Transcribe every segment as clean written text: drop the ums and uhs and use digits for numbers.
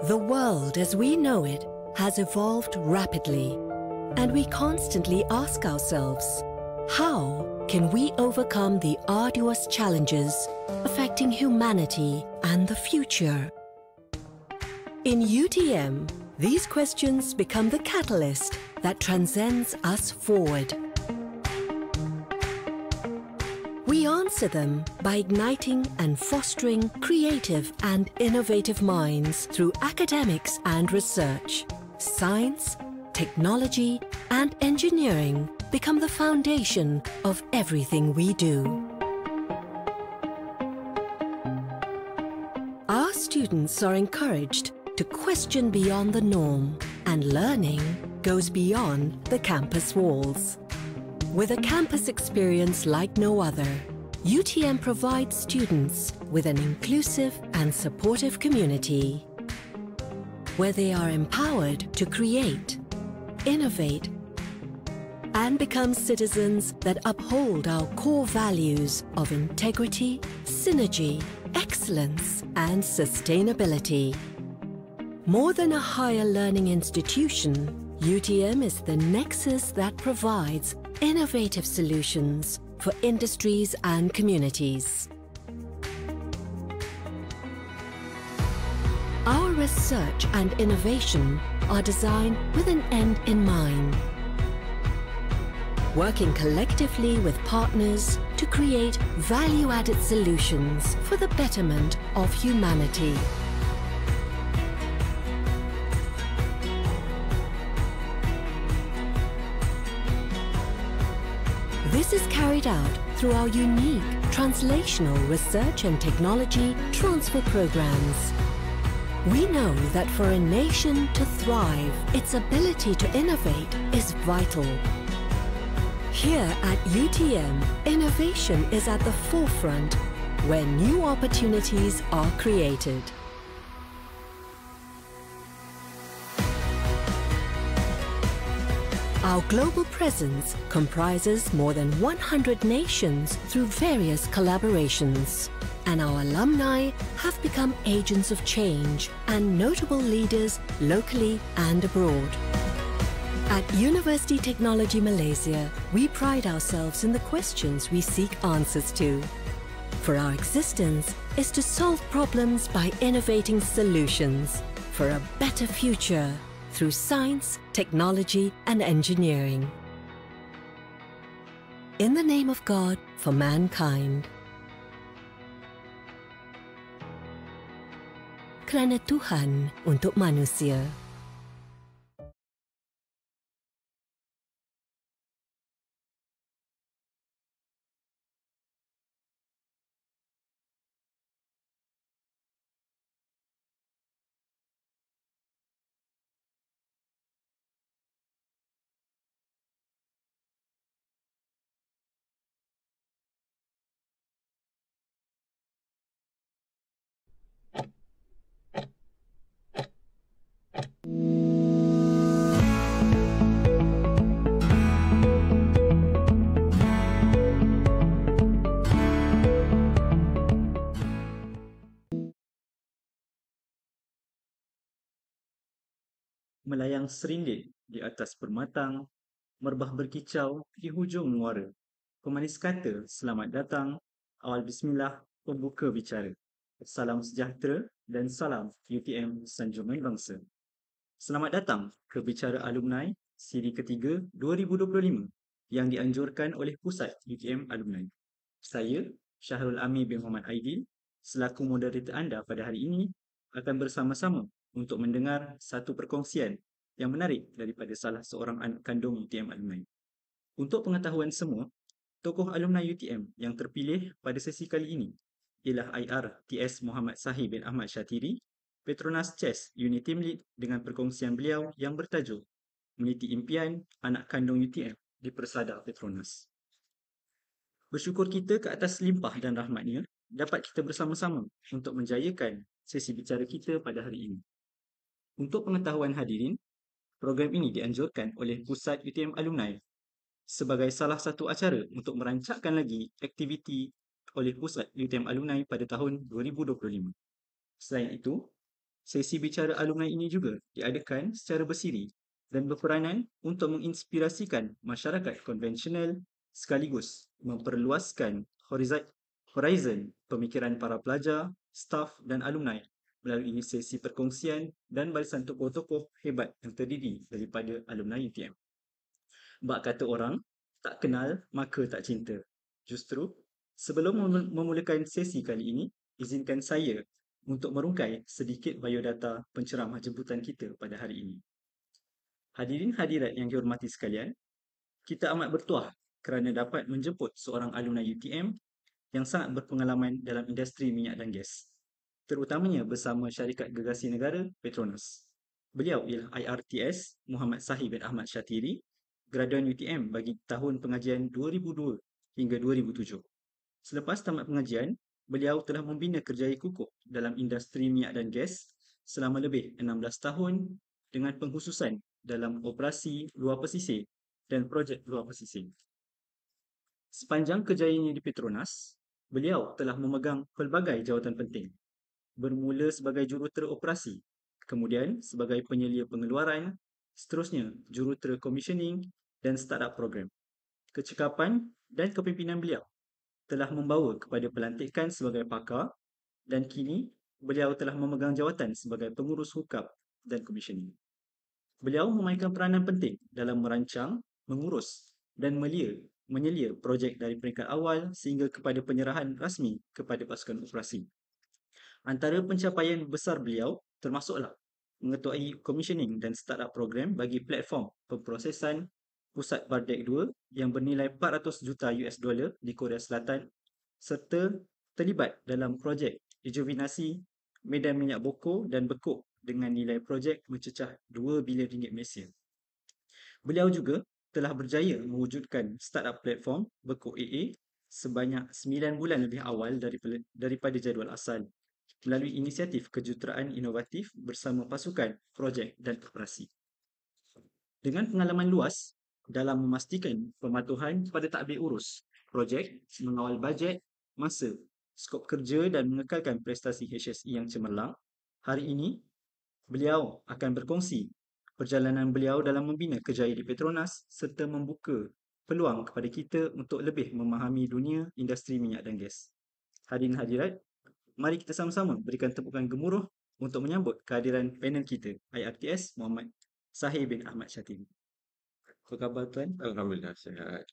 The world as we know it has evolved rapidly, and we constantly ask ourselves, how can we overcome the arduous challenges affecting humanity and the future? In UTM, these questions become the catalyst that transcends us forward. We answer them by igniting and fostering creative and innovative minds through academics and research. Science, technology, and engineering become the foundation of everything we do. Our students are encouraged to question beyond the norm, and learning goes beyond the campus walls. With a campus experience like no other, UTM provides students with an inclusive and supportive community where they are empowered to create, innovate, and become citizens that uphold our core values of integrity, synergy, excellence, and sustainability. More than a higher learning institution, UTM is the nexus that provides innovative solutions for industries and communities. Our research and innovation are designed with an end in mind, working collectively with partners to create value-added solutions for the betterment of humanity. This is carried out through our unique translational research and technology transfer programs. We know that for a nation to thrive, its ability to innovate is vital. Here at UTM, innovation is at the forefront where new opportunities are created. Our global presence comprises more than 100 nations through various collaborations, and our alumni have become agents of change and notable leaders locally and abroad. At University Technology Malaysia, we pride ourselves in the questions we seek answers to. For our existence is to solve problems by innovating solutions for a better future through science, technology, and engineering. In the name of God for mankind. Kerana Tuhan untuk manusia. Melayang serindit di atas permatang, merbah berkicau di hujung muara. Pemanis kata, selamat datang, awal bismillah, pembuka bicara. Salam sejahtera dan salam UTM Sanjungan Bangsa. Selamat datang ke Bicara Alumni siri ketiga 2025 yang dianjurkan oleh Pusat UTM Alumni. Saya, Syahrul Amir bin Muhammad Aidil, selaku moderator anda pada hari ini, akan bersama-sama untuk mendengar satu perkongsian yang menarik daripada salah seorang anak kandung UTM Alumni. Untuk pengetahuan semua, tokoh alumni UTM yang terpilih pada sesi kali ini ialah IR TS Muhammad Sahih bin Ahmad Syatiri, Petronas Chess Unit Team Lead, dengan perkongsian beliau yang bertajuk Meniti Impian Anak Kandung UTM di Persada Petronas. Bersyukur kita ke atas limpah dan rahmatnya dapat kita bersama-sama untuk menjayakan sesi bicara kita pada hari ini. Untuk pengetahuan hadirin, program ini dianjurkan oleh Pusat UTM Alumni sebagai salah satu acara untuk merancangkan lagi aktiviti oleh Pusat UTM Alumni pada tahun 2025. Selain itu, Sesi bicara alumni ini juga diadakan secara bersiri dan berperanan untuk menginspirasikan masyarakat konvensional sekaligus memperluaskan horizon pemikiran para pelajar, staf dan alumni melalui sesi perkongsian dan barisan tokoh-tokoh hebat yang terdiri daripada alumni UTM. Bak kata orang, tak kenal maka tak cinta. Justru, sebelum memulakan sesi kali ini, izinkan saya untuk merungkai sedikit biodata penceramah jemputan kita pada hari ini. Hadirin hadirat yang dihormati sekalian, kita amat bertuah kerana dapat menjemput seorang alumni UTM yang sangat berpengalaman dalam industri minyak dan gas, terutamanya bersama syarikat gergasi negara Petronas. Beliau ialah IRTS Muhammad Sahih bin Ahmad Syatiri, graduan UTM bagi tahun pengajian 2002 hingga 2007. Selepas tamat pengajian, beliau telah membina kerjaya kukuh dalam industri minyak dan gas selama lebih 16 tahun dengan pengkhususan dalam operasi luar pesisir dan projek luar pesisir. Sepanjang kerjayanya di Petronas, beliau telah memegang pelbagai jawatan penting. Bermula sebagai jurutera operasi, kemudian sebagai penyelia pengeluaran, seterusnya jurutera commissioning dan startup program. Kecekapan dan kepimpinan beliau telah membawa kepada pelantikan sebagai pakar dan kini beliau telah memegang jawatan sebagai pengurus hukap dan commissioning. Beliau memainkan peranan penting dalam merancang, mengurus dan menyelia projek dari peringkat awal sehingga kepada penyerahan rasmi kepada pasukan operasi. Antara pencapaian besar beliau termasuklah mengetuai commissioning dan startup program bagi platform pemprosesan pusat Bardek 2 yang bernilai 400 juta US dollar di Korea Selatan serta terlibat dalam projek rejuvenasi medan minyak Boko dan Bekuk dengan nilai projek mencecah 2 bilion ringgit Malaysia. Beliau juga telah berjaya mewujudkan startup platform Bekuk AA sebanyak 9 bulan lebih awal daripada jadual asal melalui inisiatif kejuruteraan inovatif bersama pasukan, projek dan operasi. Dengan pengalaman luas dalam memastikan pematuhan pada tadbir urus, projek, mengawal bajet, masa, skop kerja dan mengekalkan prestasi HSE yang cemerlang, hari ini beliau akan berkongsi perjalanan beliau dalam membina kerjaya di Petronas serta membuka peluang kepada kita untuk lebih memahami dunia industri minyak dan gas. Hadirin hadirat, mari kita sama-sama berikan tepukan gemuruh untuk menyambut kehadiran panel kita, IRTS Muhammad Sahih bin Ahmad Syatiri. Apa khabar tuan? Alhamdulillah, sihat.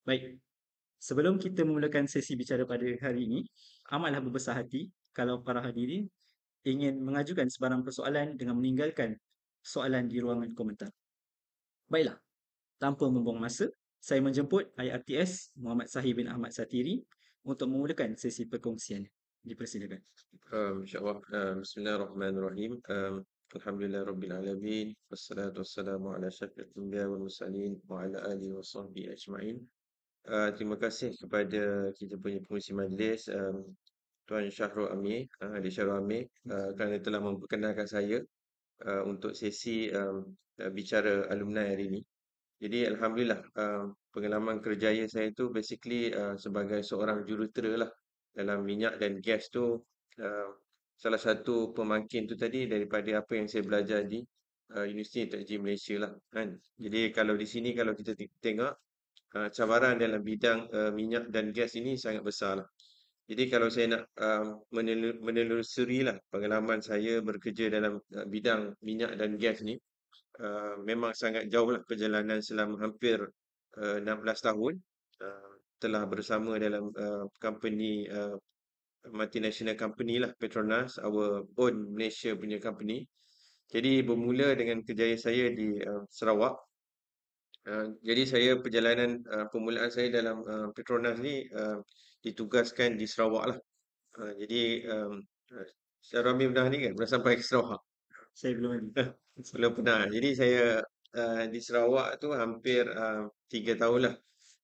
Baik, sebelum kita memulakan sesi bicara pada hari ini, amatlah berbesar hati kalau para hadirin ingin mengajukan sebarang persoalan dengan meninggalkan soalan di ruangan komentar. Baiklah, tanpa membuang masa, saya menjemput IRTS Muhammad Sahih bin Ahmad Syatiri untuk memulakan sesi perkongsian. Dipersilakan. InsyaAllah. Bismillahirrahmanirrahim. Alhamdulillah Rabbil Alamin. Wassalatu wassalamu ala syafil anbiya wal mursalin wa ala alihi wa sahbihi ajma'in. Terima kasih kepada kita punya pengurusi majlis, Tuan Syahrul Amir, Adik Syahrul Amir, kerana telah memperkenalkan saya untuk sesi bicara alumni hari ini. Jadi Alhamdulillah, pengalaman kerjaya saya tu basically sebagai seorang jurutera lah dalam minyak dan gas tu. Salah satu pemangkin tu tadi daripada apa yang saya belajar di Universiti Teknologi Malaysia lah kan. Jadi kalau di sini kalau kita tengok cabaran dalam bidang minyak dan gas ini sangat besar lah. Jadi kalau saya nak menelusuri lah pengalaman saya bekerja dalam bidang minyak dan gas ni, memang sangat jauh lah perjalanan selama hampir 16 tahun. Telah bersama dalam company, multinational company lah, Petronas, our own Malaysia punya company. Jadi bermula dengan kerjaya saya di Sarawak. Jadi saya perjalanan permulaan saya dalam Petronas ni ditugaskan di Sarawak lah. Jadi Syarul Amir pernah ni kan? Pernah sampai ke Sarawak? Saya belum lagi. Belum pernah. Jadi saya di Sarawak tu hampir 3 tahun lah.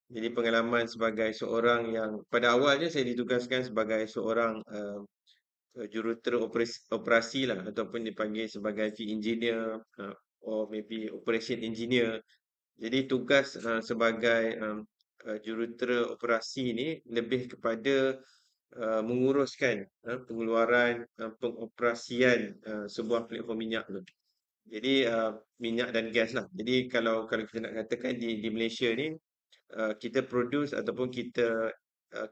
Jadi pengalaman sebagai seorang yang pada awalnya saya ditugaskan sebagai seorang jurutera operasi lah ataupun dipanggil sebagai field engineer or maybe operation engineer. Jadi tugas sebagai jurutera operasi ni lebih kepada menguruskan pengeluaran pengoperasian sebuah platform minyak tu. Jadi minyak dan gas lah. Jadi kalau kita nak katakan di Malaysia ni kita produce ataupun kita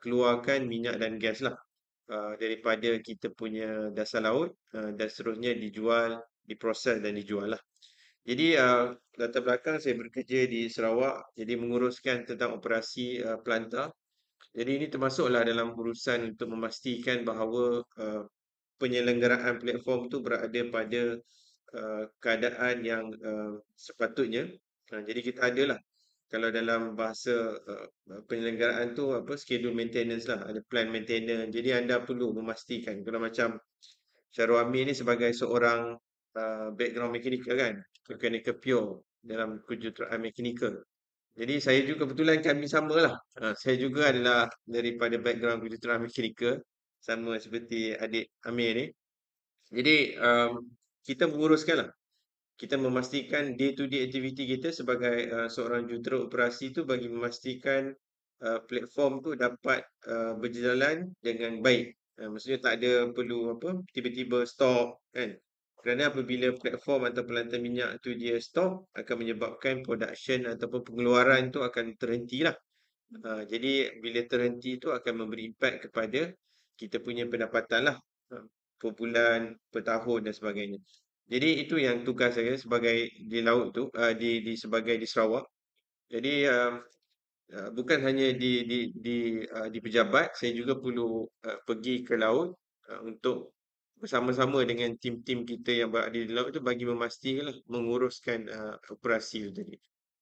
keluarkan minyak dan gas lah daripada kita punya dasar laut dan seterusnya dijual, diproses dan dijual lah. Jadi latar belakang saya bekerja di Sarawak, jadi menguruskan tentang operasi pelantar. Jadi ini termasuklah dalam urusan untuk memastikan bahawa penyelenggaraan platform tu berada pada keadaan yang sepatutnya. Jadi kita adalah kalau dalam bahasa penyelenggaraan tu apa schedule maintenance lah, ada plan maintenance. Jadi anda perlu memastikan kalau macam Syarul Amir ni sebagai seorang background mechanical kan, mechanical pure dalam kejuruteraan mechanical. Jadi saya juga kebetulan kami sama lah. Saya juga adalah daripada background kejuruteraan mechanical sama seperti adik Amir ni. Jadi kita menguruskan lah. Kita memastikan day to day activity kita sebagai seorang jurutera operasi tu bagi memastikan platform tu dapat berjalan dengan baik. Maksudnya tak ada perlu apa tiba-tiba stop kan. Kerana apabila platform atau pelantar minyak tu dia stop akan menyebabkan production ataupun pengeluaran tu akan terhenti lah. Jadi bila terhenti tu akan memberi impact kepada kita punya pendapatan lah per bulan, per tahun dan sebagainya. Jadi itu yang tugas saya sebagai di laut tu sebagai di Sarawak. Jadi bukan hanya di pejabat, saya juga perlu pergi ke laut untuk bersama-sama dengan tim-tim kita yang berada di laut tu bagi memastikan lah, menguruskan operasi tu tadi.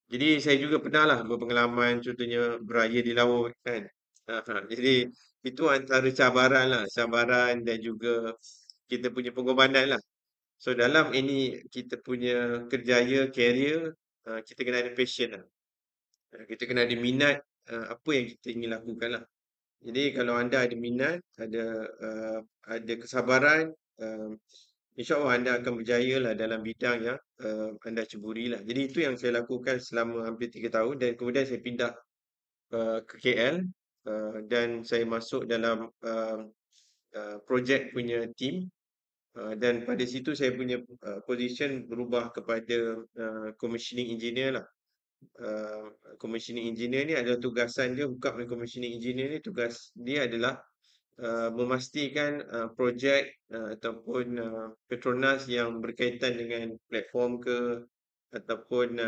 Jadi saya juga pernah lah berpengalaman contohnya beraya di laut kan. Jadi itu antara cabaran lah, cabaran dan juga kita punya pengorbanan lah. So dalam ini kita punya kerjaya, career, kita kena ada passion lah. Kita kena ada minat apa yang kita ingin lakukan lah. Jadi kalau anda ada minat, ada kesabaran, insya-Allah anda akan berjaya lah dalam bidang yang anda ceburi lah. Jadi itu yang saya lakukan selama hampir 3 tahun dan kemudian saya pindah ke KL dan saya masuk dalam projek punya team. Dan pada situ saya punya position berubah kepada commissioning engineer lah. Commissioning engineer ni adalah tugasan dia, hookup dan commissioning engineer ni tugas dia adalah memastikan projek ataupun Petronas yang berkaitan dengan platform ke ataupun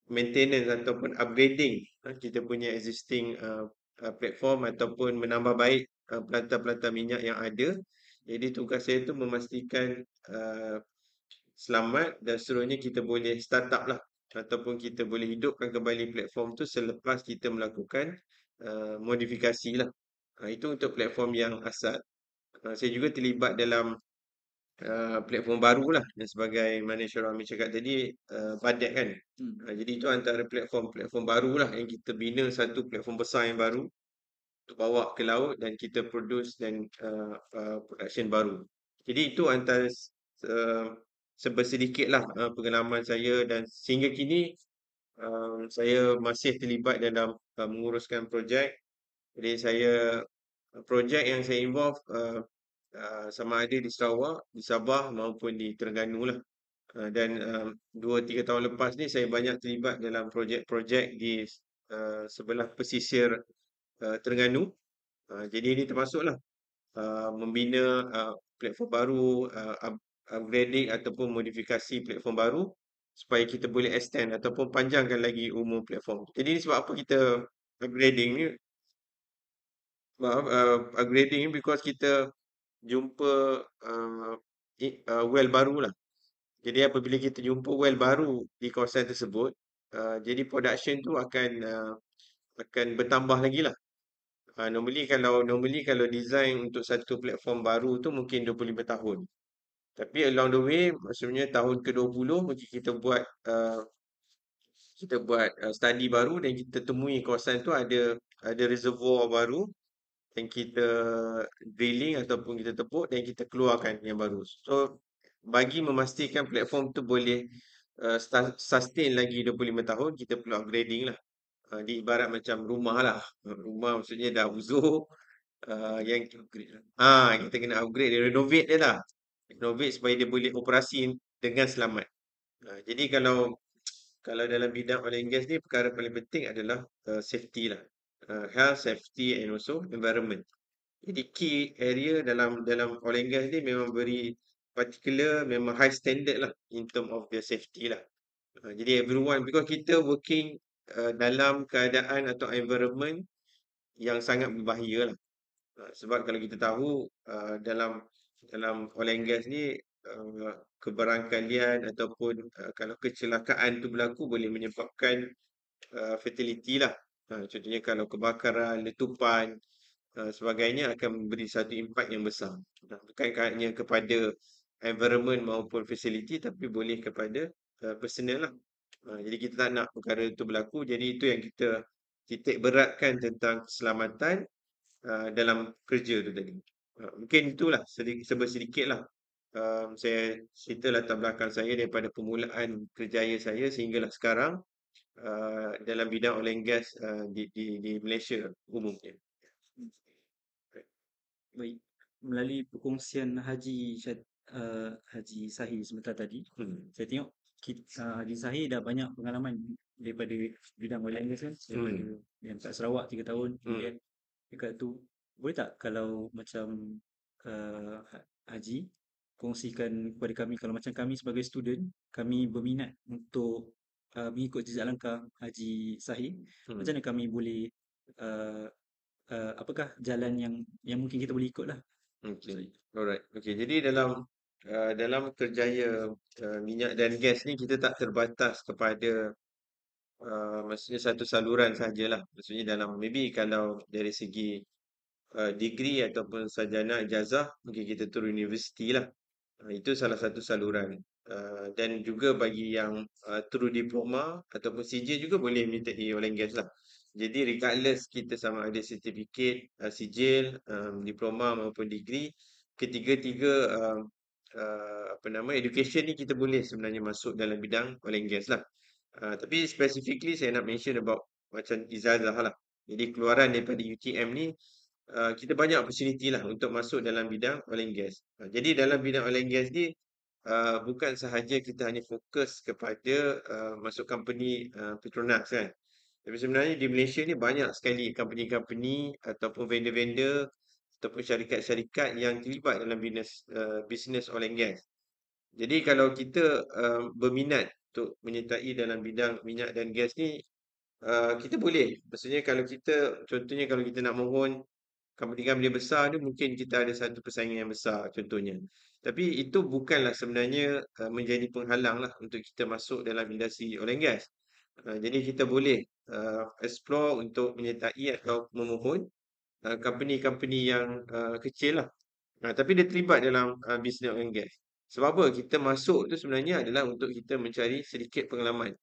maintenance ataupun upgrading kita punya existing platform ataupun menambah baik pelantar-pelantar minyak yang ada. Jadi tugas saya tu memastikan selamat dan seterusnya kita boleh start up lah ataupun kita boleh hidupkan kembali platform tu selepas kita melakukan modifikasi lah. Itu untuk platform yang asal. Saya juga terlibat dalam platform baru lah dan sebagai mana Syarul Amir cakap tadi Badak kan. Jadi itu antara platform baru lah yang kita bina satu platform besar yang baru untuk bawa ke laut dan kita produce dan production baru. Jadi itu antara sebersedikit lah pengalaman saya dan sehingga kini saya masih terlibat dalam menguruskan projek. Jadi saya projek yang saya involve sama ada di Sarawak, di Sabah maupun di Terengganu lah. Dan 2-3 tahun lepas ni saya banyak terlibat dalam projek-projek di sebelah pesisir Terengganu. Jadi ini termasuklah membina platform baru, upgrading ataupun modifikasi platform baru supaya kita boleh extend ataupun panjangkan lagi umur platform. Jadi ini sebab apa kita upgrading ni? Upgrading ni because kita jumpa well baru lah. Jadi apabila kita jumpa well baru di kawasan tersebut, jadi production tu akan bertambah lagi lah. Normally kalau design untuk satu platform baru tu mungkin 25 tahun. Tapi along the way, maksudnya tahun ke-20 mungkin kita buat study baru dan kita temui kawasan tu ada reservoir baru yang kita drilling ataupun kita tepuk dan kita keluarkan yang baru. So bagi memastikan platform tu boleh sustain lagi 25 tahun, kita perlu upgrading lah. Di ibarat macam rumah lah. Rumah maksudnya dah uzur, yang Upgrade lah. kita kena upgrade dia, renovate dia lah. Renovate supaya dia boleh operasi dengan selamat. Jadi kalau dalam bidang oil and gas ni perkara paling penting adalah safety lah. Health, safety and also environment. Jadi key area dalam oil and gas ni memang very particular, memang high standard lah in term of the safety lah. Jadi everyone, because kita working dalam keadaan atau environment yang sangat berbahaya lah. Sebab kalau kita tahu dalam oil and gas ni kebarangkalian ataupun kalau kecelakaan tu berlaku boleh menyebabkan fatality lah. Contohnya kalau kebakaran, letupan, sebagainya akan memberi satu impak yang besar. Bukan hanya kepada environment maupun facility tapi boleh kepada personal lah. Jadi kita tak nak perkara itu berlaku. Jadi itu yang kita titik beratkan tentang keselamatan dalam kerja tu tadi. Mungkin itulah sedikit lah. Saya cerita latar belakang saya daripada permulaan kerjaya saya sehinggalah sekarang dalam bidang oil and gas di Malaysia umumnya. Baik, melalui perkongsian Haji Sahir sebentar tadi, saya tengok Haji Sahir dah banyak pengalaman daripada bidang oil and gas kan, daripada yang kat Sarawak 3 tahun, kemudian dekat tu. Boleh tak kalau macam Haji kongsikan kepada kami, kalau macam kami sebagai student, kami berminat untuk mengikut jejak langkah Haji Sahir, macam mana kami boleh apakah jalan yang mungkin kita boleh ikut lah. Okay. Alright. Okay. Jadi dalam kerjaya minyak dan gas ni kita tak terbatas kepada maksudnya satu saluran sajalah. Maksudnya maybe kalau dari segi degree ataupun sarjana ijazah mungkin kita turun universiti lah. Itu salah satu saluran. Dan juga bagi yang through diploma ataupun CJ juga boleh menyertai oil and gas lah. Jadi regardless kita sama ada sertifikat, sijil, diploma maupun degree, ketiga-tiga education ni kita boleh sebenarnya masuk dalam bidang oil and gas lah. Tapi specifically saya nak mention about macam ijazah lah. Jadi keluaran daripada UTM ni kita banyak opportunity lah untuk masuk dalam bidang oil and gas. Jadi dalam bidang oil and gas ni bukan sahaja kita hanya fokus kepada masuk company Petronas kan. Tapi sebenarnya di Malaysia ni banyak sekali company-company ataupun vendor-vendor ataupun syarikat-syarikat yang terlibat dalam bisnes oil and gas. Jadi kalau kita berminat untuk menyertai dalam bidang minyak dan gas ni, kita boleh. Maksudnya contohnya kalau kita nak mohon company-company besar ni mungkin kita ada satu persaingan yang besar contohnya. Tapi itu bukanlah sebenarnya menjadi penghalang lah untuk kita masuk dalam industri oil and gas. Jadi kita boleh explore untuk menyertai atau memohon company-company yang kecil lah. Tapi dia terlibat dalam bisnes oil and gas. Sebab apa? Kita masuk tu sebenarnya adalah untuk kita mencari sedikit pengalaman.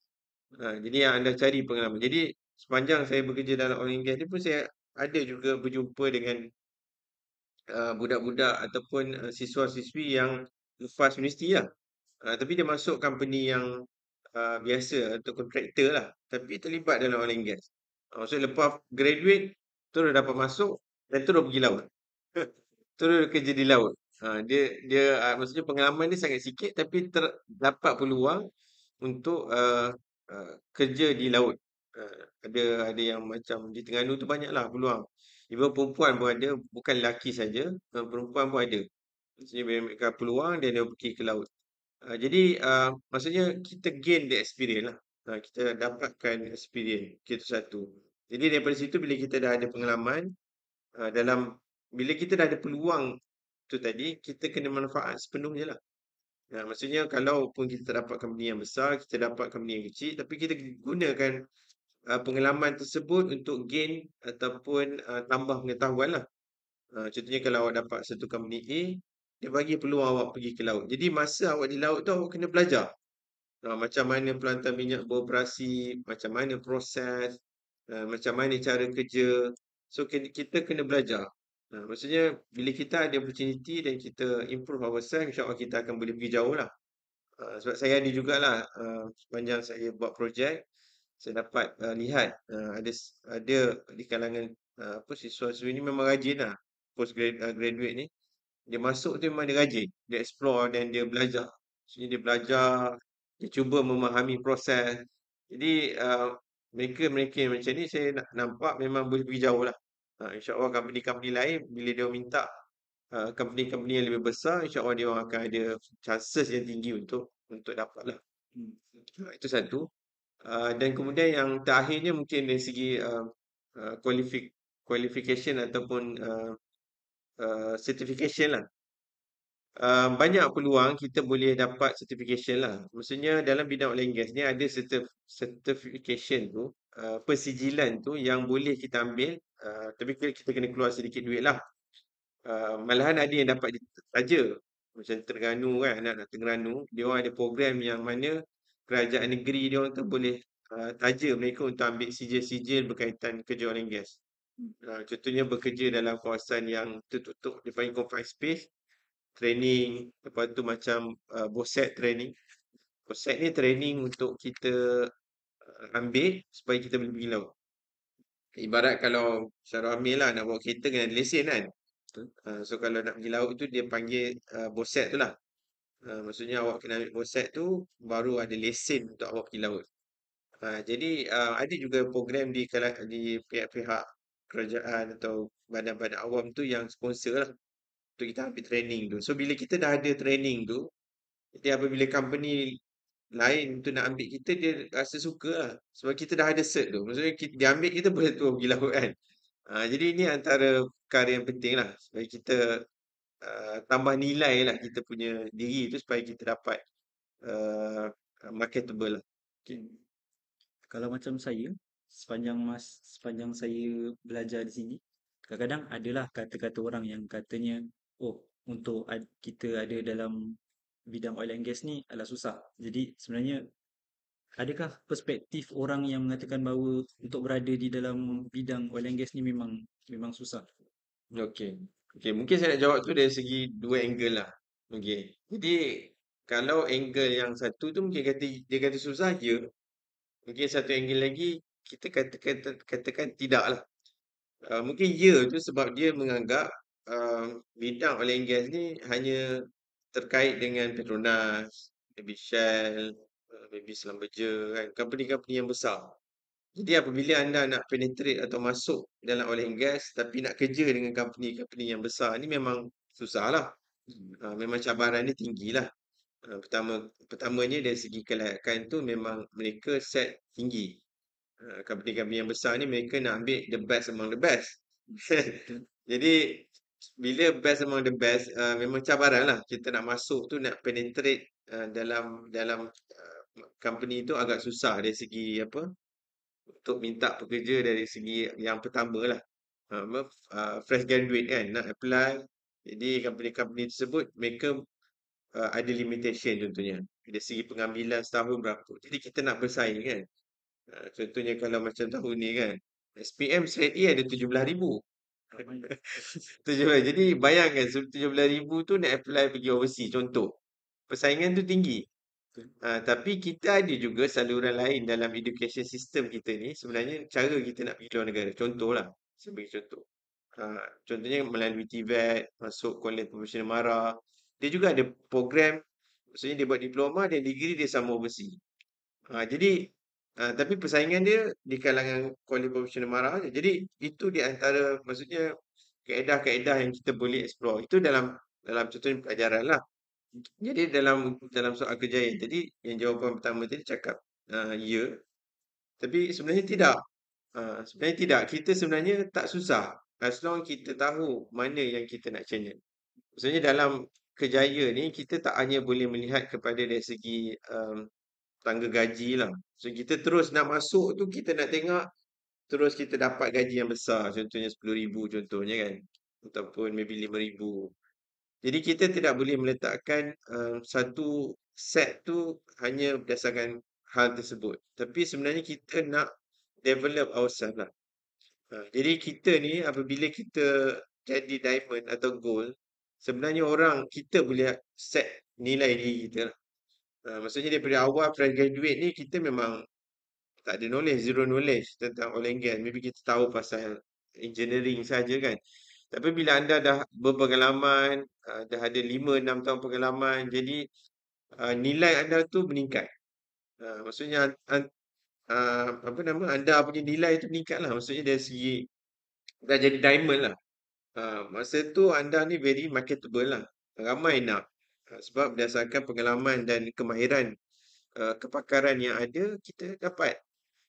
Jadi yang anda cari pengalaman. Jadi sepanjang saya bekerja dalam oil and gas ni pun saya ada juga berjumpa dengan budak-budak ataupun siswa-siswi yang lepas universiti lah. Tapi dia masuk company yang biasa atau kontraktor lah. Tapi terlibat dalam oil and gas. Maksudnya lepas graduate, terus dapat masuk dan terus pergi laut. Terus kerja di laut. Dia maksudnya pengalaman dia sangat sikit tapi dapat peluang untuk kerja di laut. Ada yang macam di Terengganu tu banyaklah peluang. Even perempuan pun ada, bukan lelaki saja, perempuan pun ada. Maksudnya mereka peluang dan dia pergi ke laut. Jadi maksudnya kita gain the experience lah. Kita dapatkan experience. Itu satu. Jadi daripada situ bila kita dah ada pengalaman bila kita dah ada peluang tu tadi, kita kena manfaat sepenuhnya lah. Maksudnya kalau pun kita dapat company yang besar, kita dapat company yang kecil, tapi kita gunakan pengalaman tersebut untuk gain ataupun tambah pengetahuan lah. Contohnya kalau awak dapat satu company A, dia bagi peluang awak pergi ke laut. Jadi masa awak di laut tu awak kena belajar. Macam mana pelantar minyak beroperasi, macam mana proses, macam mana cara kerja. So kita kena belajar. Maksudnya bila kita ada opportunity dan kita improve ourselves, insyaAllah kita akan boleh pergi jauh lah. Sebab saya ada jugalah sepanjang saya buat projek, saya dapat lihat ada di kalangan siswa-siswa ini memang rajin lah. graduate ni, dia masuk tu memang dia rajin, dia explore dan dia belajar. Maksudnya dia belajar, dia cuba memahami proses. Jadi mereka-mereka yang macam ni saya nampak memang boleh pergi jauh lah. InsyaAllah company-company lain bila dia minta company-company yang lebih besar, insyaAllah dia orang akan ada chances yang tinggi untuk dapat lah. Itu satu. Dan kemudian yang terakhirnya mungkin dari segi qualification ataupun certification lah. Banyak peluang kita boleh dapat certification lah. Maksudnya dalam bidang oil and gas ni ada certification tu, persijilan tu yang boleh kita ambil, tapi kita kena keluar sedikit duit lah. Malahan ada yang dapat saja. Macam Terengganu kan, anak-anak Terengganu, dia orang ada program yang mana kerajaan negeri dia orang tu boleh taja mereka untuk ambil sijil-sijil berkaitan kerja oil and gas. Contohnya bekerja dalam kawasan yang tertutup, dia panggil confined space, training, lepas tu macam BOSET training. BOSET ni training untuk kita ambil supaya kita boleh pergi laut. Ibarat kalau Syarul Amir lah nak bawa kereta kena ada lesen kan. So kalau nak pergi laut tu dia panggil BOSET tu lah. Maksudnya awak kena ambil BOSET tu baru ada lesen untuk awak pergi laut. Jadi ada juga program di pihak-pihak kerajaan atau badan-badan awam tu yang sponsor lah untuk kita ambil training tu. So bila kita dah ada training tu, jadi apabila company lain tu nak ambil kita, dia rasa suka lah. Sebab kita dah ada cert tu. Maksudnya dia ambil kita boleh terus pergi laut kan. Jadi ini antara perkara yang penting lah. Supaya kita tambah nilai lah kita punya diri tu supaya kita dapat marketable lah. Okay. Kalau macam saya, sepanjang saya belajar di sini, kadang-kadang adalah kata-kata orang yang katanya, oh, untuk kita ada dalam bidang oil and gas ni adalah susah. Jadi sebenarnya adakah perspektif orang yang mengatakan bahawa untuk berada di dalam bidang oil and gas ni memang susah? Okey. Mungkin saya nak jawab tu dari segi dua angle lah. Okey. Jadi kalau angle yang satu tu mungkin dia kata susah je. Mungkin satu angle lagi kita katakan tidak lah. Mungkin ya tu sebab dia menganggap bidang oil and gas ni hanya terkait dengan Petronas, maybe Shell, maybe Schlumberger kan, company-company yang besar. Jadi apabila anda nak penetrate atau masuk dalam oil and gas tapi nak kerja dengan company-company yang besar ni memang susah lah. Memang cabaran dia tinggi lah. Pertamanya dari segi kelayakan tu memang mereka set tinggi. Company-company yang besar ni mereka nak ambil the best among the best. Jadi bila best among the best, memang cabaran lah. Kita nak masuk tu, nak penetrate dalam company tu agak susah dari segi apa, untuk minta pekerja dari segi yang pertama lah. Fresh graduate kan, nak apply. Jadi company-company tersebut mereka ada limitation contohnya. Dari segi pengambilan setahun berapa. Jadi kita nak bersaing kan. Contohnya kalau macam tahun ni kan, SPM straight A ada 17,000. 17. Jadi bayangkan 17,000 tu nak apply pergi overseas contoh. Persaingan tu tinggi. Tapi kita ada juga saluran lain dalam education system kita ni. Sebenarnya cara kita nak pergi luar negara. Contohlah. Saya bagi contoh. Contohnya melalui TVET, masuk Kuala Profesional Mara. Dia juga ada program. Maksudnya dia buat diploma dan degree dia sama overseas. Jadi tapi persaingan dia di kalangan Kuala Profesional Mara je. Jadi itu di antara maksudnya kaedah-kaedah yang kita boleh explore. Itu dalam contohnya pelajaran lah. Jadi dalam soal kejayaan tadi yang jawapan pertama tadi cakap ya. Tapi sebenarnya tidak. Sebenarnya tidak. Kita sebenarnya tak susah as long kita tahu mana yang kita nak channel. Maksudnya dalam kejaya ni kita tak hanya boleh melihat kepada dari segi tangga gaji lah. So kita terus nak masuk tu kita nak tengok terus kita dapat gaji yang besar. Contohnya 10,000 contohnya kan. Ataupun maybe 5,000. Jadi kita tidak boleh meletakkan satu set tu hanya berdasarkan hal tersebut. Tapi sebenarnya kita nak develop ourselves lah. Jadi kita ni apabila kita jadi diamond atau gold, sebenarnya kita boleh set nilai diri kita lah. Maksudnya daripada awal fresh graduate ni kita memang tak ada knowledge, zero knowledge tentang oil and gas. Maybe kita tahu pasal engineering saja kan. Tapi bila anda dah berpengalaman, dah ada 5-6 tahun pengalaman, jadi nilai anda tu meningkat. Maksudnya apa nama, anda punya nilai tu meningkat lah. Maksudnya dari segi dah jadi diamond lah. Masa tu anda ni very marketable lah. Ramai nak. Sebab berdasarkan pengalaman dan kemahiran, kepakaran yang ada, kita dapat.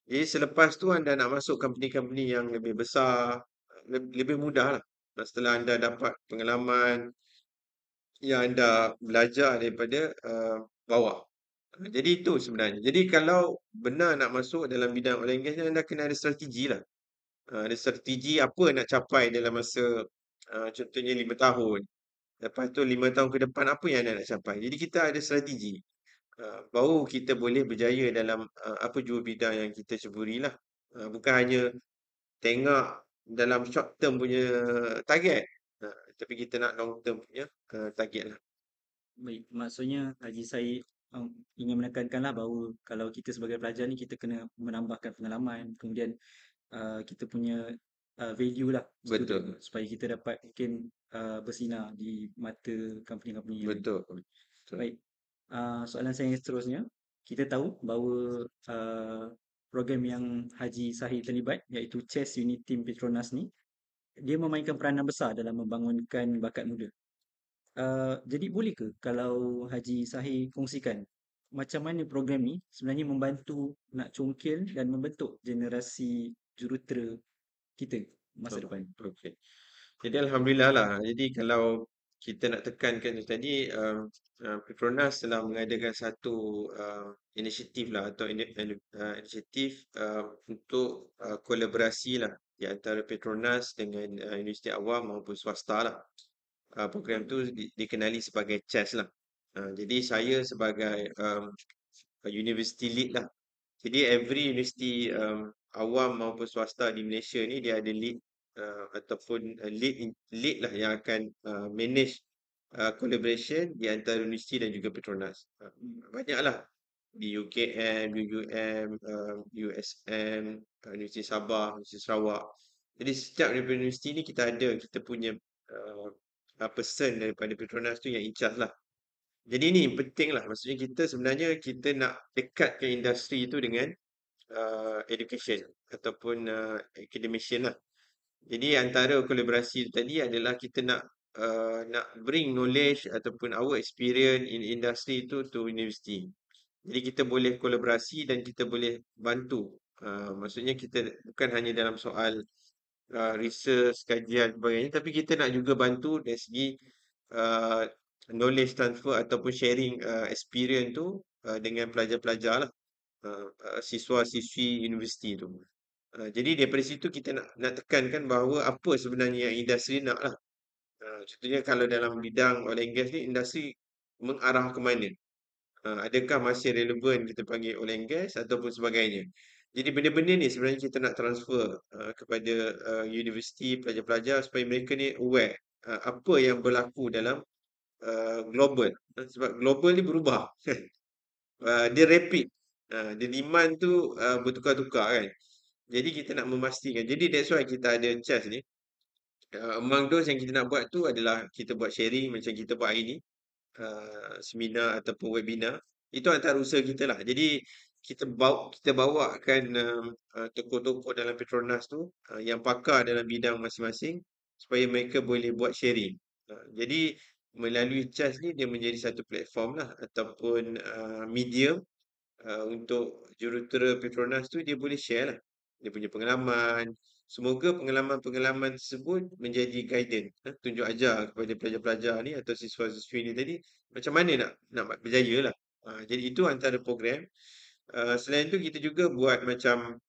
Jadi selepas tu anda nak masuk company-company yang lebih besar, lebih mudah lah. Setelah anda dapat pengalaman yang anda belajar daripada bawah. Jadi itu sebenarnya. Jadi kalau benar nak masuk dalam bidang oil and gas ni, anda kena ada strategi lah. Ada strategi apa nak capai dalam masa contohnya 5 tahun. Lepas tu 5 tahun ke depan apa yang anda nak capai. Jadi kita ada strategi. Baru kita boleh berjaya dalam apa jua bidang yang kita ceburi lah. Bukan hanya tengok dalam short term punya target. Tapi kita nak long term punya target lah. Baik, maksudnya Haji Said ingin menekankanlah bahawa kalau kita sebagai pelajar ni kita kena menambahkan pengalaman, kemudian kita punya value lah student, Betul. supaya kita dapat mungkin bersinar di mata company-company yang lain. Betul. Betul. Baik, soalan saya yang seterusnya, kita tahu bahawa program yang Haji Sahid terlibat iaitu CHESS Unit Team Petronas ni, dia memainkan peranan besar dalam membangunkan bakat muda. Jadi boleh ke kalau Haji Sahid kongsikan macam mana program ni sebenarnya membantu nak congkil dan membentuk generasi jurutera kita masa depan? Okey. Jadi alhamdulillah lah. Jadi kalau kita nak tekankan tu tadi, Petronas telah mengadakan satu inisiatif lah atau inisiatif untuk kolaborasi lah di antara Petronas dengan universiti awam maupun swasta lah. Program tu dikenali sebagai CHESS lah. Jadi saya sebagai university lead lah. Jadi every universiti awam maupun swasta di Malaysia ni dia ada lead ataupun lead lah yang akan manage collaboration di antara universiti dan juga Petronas. Banyaklah di UKM, UUM, USM, Universiti Sabah, Universiti Sarawak. Jadi setiap daripada universiti ni kita punya person daripada Petronas tu yang in charge lah. Jadi ni penting lah. Maksudnya kita nak dekatkan industri tu dengan education ataupun academician lah. Jadi antara kolaborasi tu tadi adalah kita nak bring knowledge ataupun our experience in industry tu to university. Jadi kita boleh kolaborasi dan kita boleh bantu. Maksudnya kita bukan hanya dalam soal research, kajian sebagainya, tapi kita nak juga bantu dari segi uh, knowledge transfer ataupun sharing experience tu dengan pelajar-pelajar lah, siswa-siswi universiti tu. Jadi daripada situ kita nak tekankan bahawa apa sebenarnya yang industri nak lah. Contohnya kalau dalam bidang oil and gas ni, industri mengarah ke mana? Adakah masih relevan kita panggil oil and gas ataupun sebagainya. Jadi benda-benda ni sebenarnya kita nak transfer kepada universiti, pelajar-pelajar supaya mereka ni aware apa yang berlaku dalam global. Sebab global ni berubah. Dia rapid. Dia demand tu bertukar-tukar kan. Jadi kita nak memastikan. Jadi that's why kita ada CHESS ni. Among those yang kita nak buat tu adalah kita buat sharing macam kita buat hari ni. Seminar ataupun webinar. Itu antara usaha kita lah. Jadi kita bawakan tokoh-tokoh dalam Petronas tu yang pakar dalam bidang masing-masing supaya mereka boleh buat sharing. Jadi melalui CHESS ni dia menjadi satu platform lah ataupun medium untuk jurutera Petronas tu dia boleh share lah. Dia punya pengalaman. Semoga pengalaman-pengalaman tersebut menjadi guidance, tunjuk ajar kepada pelajar-pelajar ni atau siswa-siswi ni tadi macam mana nak berjaya lah. Jadi itu antara program. Selain tu kita juga buat macam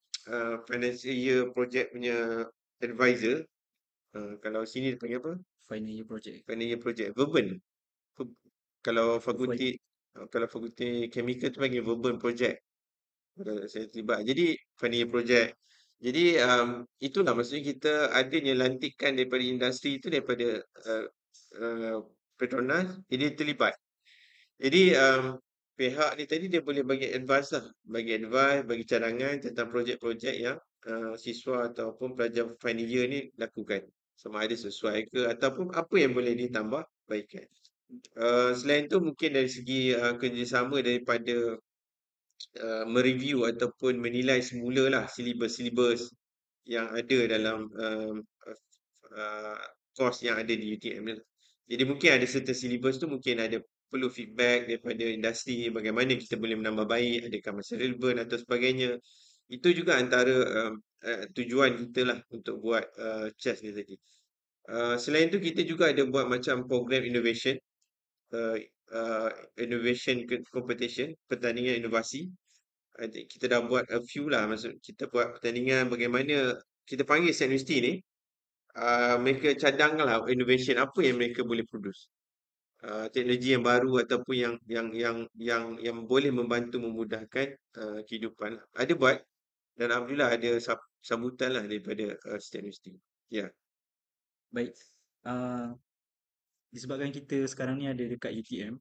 financial year project punya advisor. Kalau sini dia panggil apa? Final year project. Final year project. Verban. Kalau fakulti chemical tu panggil Verban project. Kalau saya terlibat. Jadi final year project. Jadi itulah maksudnya kita adanya lantikan daripada industri itu daripada Petronas, jadi terlibat. Jadi pihak ni tadi dia boleh bagi advice lah, bagi cadangan tentang projek-projek yang siswa ataupun pelajar final year ni lakukan. sama ada sesuai ke ataupun apa yang boleh ditambah baikkan. Selain tu mungkin dari segi kerjasama daripada mereview ataupun menilai semula lah silibus-silibus yang ada dalam uh, course yang ada di UTM ni lah. Jadi mungkin ada certain silibus tu mungkin ada perlu feedback daripada industri bagaimana kita boleh menambah baik, adakah masih relevan atau sebagainya. Itu juga antara tujuan kita lah untuk buat CHES ni tadi. Selain tu kita juga ada buat macam program innovation, uh, competition, pertandingan inovasi. I think kita dah buat a few lah, maksud kita buat pertandingan bagaimana kita panggil Set University ni, mereka cadanglah innovation apa yang mereka boleh produce. Teknologi yang baru ataupun yang boleh membantu memudahkan kehidupan lah. Ada buat dan alhamdulillah ada sambutan lah daripada Set University. Ya. Baik. Disebabkan kita sekarang ni ada dekat UTM,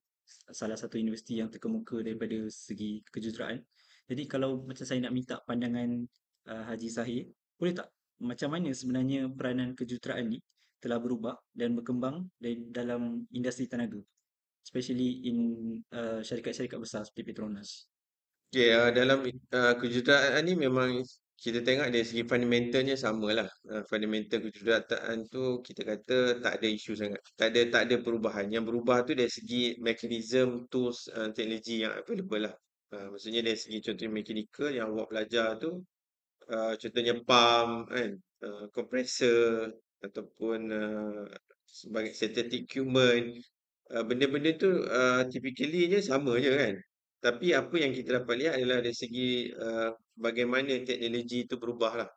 salah satu universiti yang terkemuka daripada segi kejuruteraan. Jadi kalau macam saya nak minta pandangan Haji Zahir, boleh tak? Macam mana sebenarnya peranan kejuruteraan ni telah berubah dan berkembang dalam industri tenaga, especially in syarikat-syarikat besar seperti Petronas. Okay, dalam kejuruteraan ni memang kita tengok dari segi fundamentalnya sama lah. Fundamental kejuruteraan tu kita kata tak ada isu sangat. Tak ada perubahan. Yang berubah tu dari segi mekanisme, tools, teknologi yang available lah. Maksudnya dari segi contohnya mechanical yang awak belajar tu, contohnya pump kan, compressor ataupun sebagai synthetic equipment, benda-benda tu typically-nya sama je kan. Tapi apa yang kita dapat lihat adalah dari segi bagaimana teknologi itu berubah lah.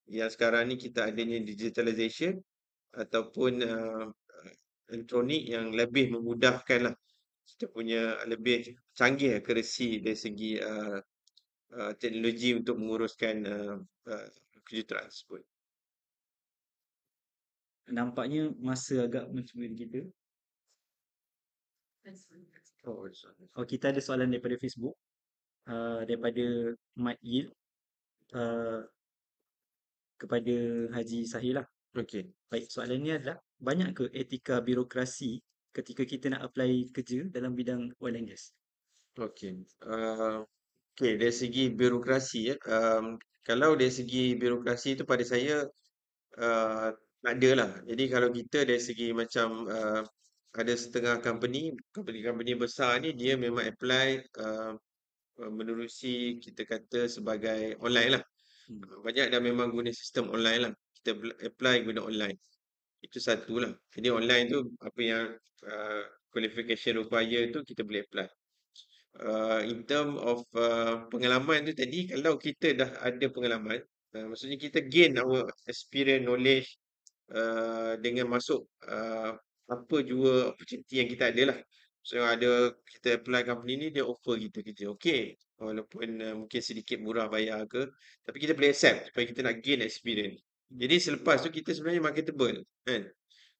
Yang sekarang ni kita adanya digitalization ataupun elektronik yang lebih memudahkan lah. Kita punya lebih canggih accuracy dari segi teknologi untuk menguruskan kejuruteraan tersebut. Nampaknya masa agak mencuri kita. Oh, kita ada soalan daripada Facebook, daripada Mat Yil, kepada Haji Zahir lah. Okey. Baik, soalan ni adalah, banyak ke etika birokrasi ketika kita nak apply kerja dalam bidang oil and gas? Okey. Okey, dari segi birokrasi ya. Kalau dari segi birokrasi tu pada saya tak ada lah. Jadi kalau kita dari segi macam ada setengah company besar ni dia memang apply menerusi kita kata sebagai online lah. Banyak dah memang guna sistem online lah. Kita apply guna online. Itu satu lah. Jadi online tu apa yang qualification require tu kita boleh apply. In term of pengalaman tu tadi, kalau kita dah ada pengalaman, maksudnya kita gain our experience, knowledge dengan masuk apa jua opportunity yang kita ada lah. So kita apply company ni dia offer kita kerja. Okay. Walaupun mungkin sedikit murah bayar ke, tapi kita boleh accept supaya kita nak gain experience. Jadi selepas tu kita sebenarnya marketable kan.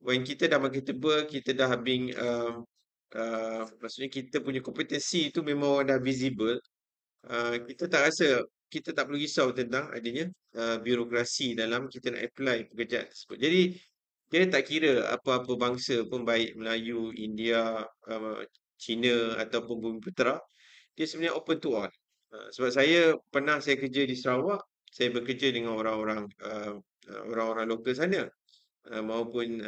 When kita dah marketable, kita dah being maksudnya kita punya kompetensi tu memang dah visible. Kita tak rasa, kita tak perlu risau tentang adanya birokrasi dalam kita nak apply pekerjaan tersebut. Jadi dia tak kira apa-apa bangsa pun, baik Melayu, India, Cina ataupun Bumi Putera, dia sebenarnya open to all. Sebab saya kerja di Sarawak, saya bekerja dengan orang-orang lokal sana, maupun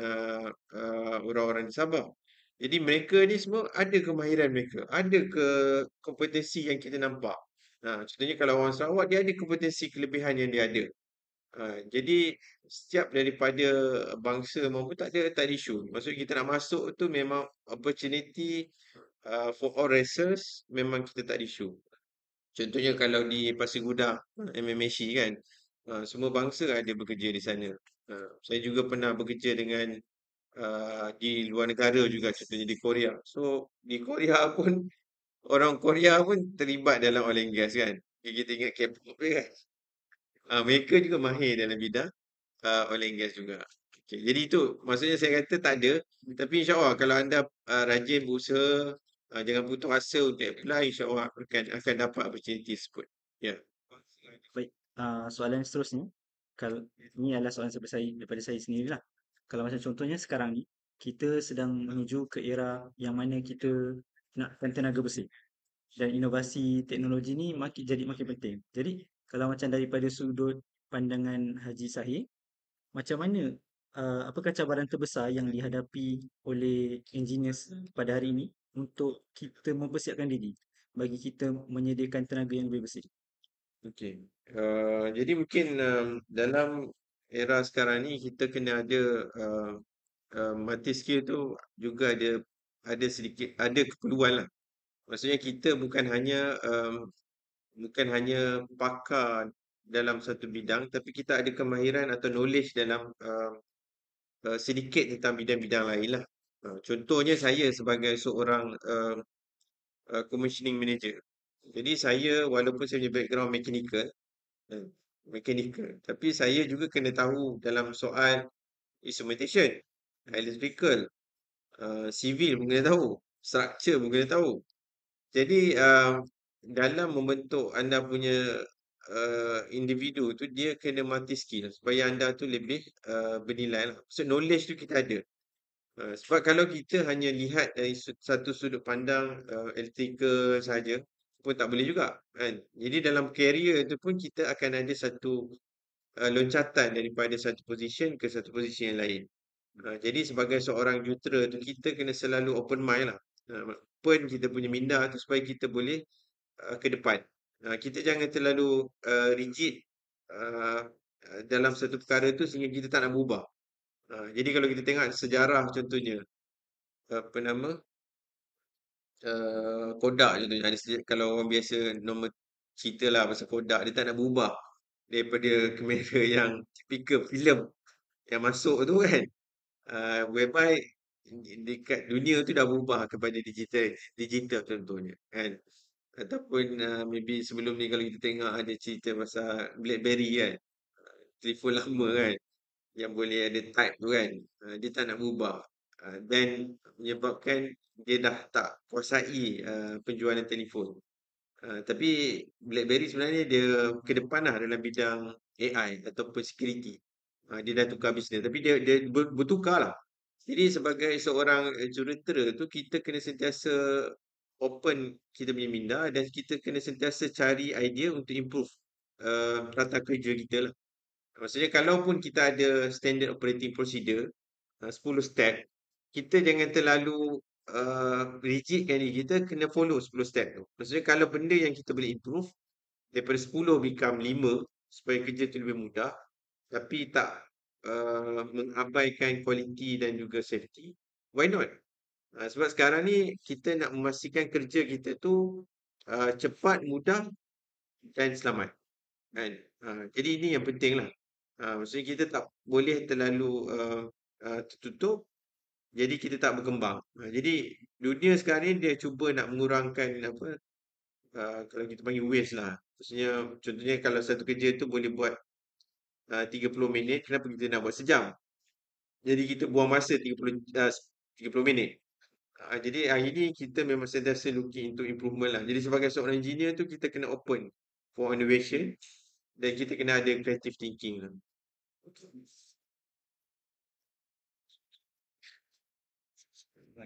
orang-orang di Sabah. Jadi mereka ni semua ada kemahiran mereka, ada kompetensi yang kita nampak. Contohnya kalau orang Sarawak, dia ada kompetensi kelebihan yang dia ada. Jadi setiap daripada bangsa maupun tak ada isu. Maksudnya kita nak masuk tu memang opportunity for all races, memang kita tak ada isu. Contohnya kalau di Pasir Gudang, MMAC kan, semua bangsa ada bekerja di sana. Saya juga pernah bekerja dengan di luar negara juga, contohnya di Korea. So di Korea pun orang Korea pun terlibat dalam oil and gas kan. Kita ingat K-pop kan. Mereka juga mahir dalam bidang oil and gas juga. Okay, jadi itu maksudnya saya kata tak ada. Tapi insyaAllah kalau anda rajin berusaha, jangan putus asa untuk apply, insyaAllah akan dapat opportunity tersebut. Ya. Baik, soalan seterusnya, ini adalah soalan daripada saya sendirilah. Kalau macam contohnya sekarang ni, kita sedang menuju ke era yang mana kita nakkan tenaga bersih. Dan inovasi teknologi ni jadi makin penting. Jadi, kalau macam daripada sudut pandangan Haji Sahir, macam mana, apakah cabaran terbesar yang dihadapi oleh engineers pada hari ini untuk kita mempersiapkan diri bagi kita menyediakan tenaga yang lebih bersih? Okey. Jadi mungkin dalam era sekarang ni kita kena ada multi skill tu juga ada sedikit ada keperluan lah. Maksudnya kita bukan hanya pakar dalam satu bidang, tapi kita ada kemahiran atau knowledge dalam sedikit tentang bidang-bidang lain lah. Contohnya saya sebagai seorang commissioning manager. Jadi saya walaupun saya punya background eh, mechanical, tapi saya juga kena tahu dalam soal instrumentation, electrical, civil pun kena tahu, structure pun kena tahu. Jadi dalam membentuk anda punya individu tu dia kena multi skill supaya anda tu lebih bernilai lah. So knowledge tu kita ada. Sebab kalau kita hanya lihat dari satu sudut pandang electrical saja pun tak boleh juga kan. Jadi dalam career tu pun kita akan ada satu loncatan daripada satu position ke satu position yang lain. Jadi sebagai seorang jutera tu kita kena selalu open mind lah. Open kita punya minda tu supaya kita boleh ke depan. Kita jangan terlalu rigid uh, dalam satu perkara tu sehingga kita tak nak berubah. Jadi kalau kita tengok sejarah contohnya apa nama Kodak contohnya kalau orang biasa normal cerita lah pasal Kodak dia tak nak berubah daripada kamera yang typical filem yang masuk tu kan, whereby dekat dunia tu dah berubah kepada digital contohnya kan, ataupun maybe sebelum ni kalau kita tengok ada cerita pasal BlackBerry kan, telefon lama kan yang boleh ada type tu kan, dia tak nak berubah, dan menyebabkan dia dah tak kuasai penjualan telefon. Tapi BlackBerry sebenarnya dia ke depan lah dalam bidang AI ataupun security. Dia dah tukar bisnes tapi dia bertukar lah. Jadi sebagai seorang jurutera tu kita kena sentiasa open kita punya minda dan kita kena sentiasa cari idea untuk improve tata kerja kita lah. Maksudnya kalaupun kita ada standard operating procedure 10 step, kita jangan terlalu rigidkan diri kita, kena follow 10 step tu. Maksudnya kalau benda yang kita boleh improve daripada 10 become 5 supaya kerja tu lebih mudah tapi tak mengabaikan kualiti dan juga safety, why not? Sebab sekarang ni kita nak memastikan kerja kita tu cepat, mudah dan selamat kan. Jadi ini yang penting lah. Maksudnya kita tak boleh terlalu tertutup, jadi kita tak berkembang. Jadi dunia sekarang ni dia cuba nak mengurangkan apa, kalau kita panggil waste lah. Maksudnya contohnya kalau satu kerja tu boleh buat 30 minit, kenapa kita nak buat sejam? Jadi kita buang masa 30 minit. Jadi hari ni kita memang sentiasa looking into improvement lah. Jadi sebagai seorang engineer tu kita kena open for innovation dan kita kena ada creative thinking lah.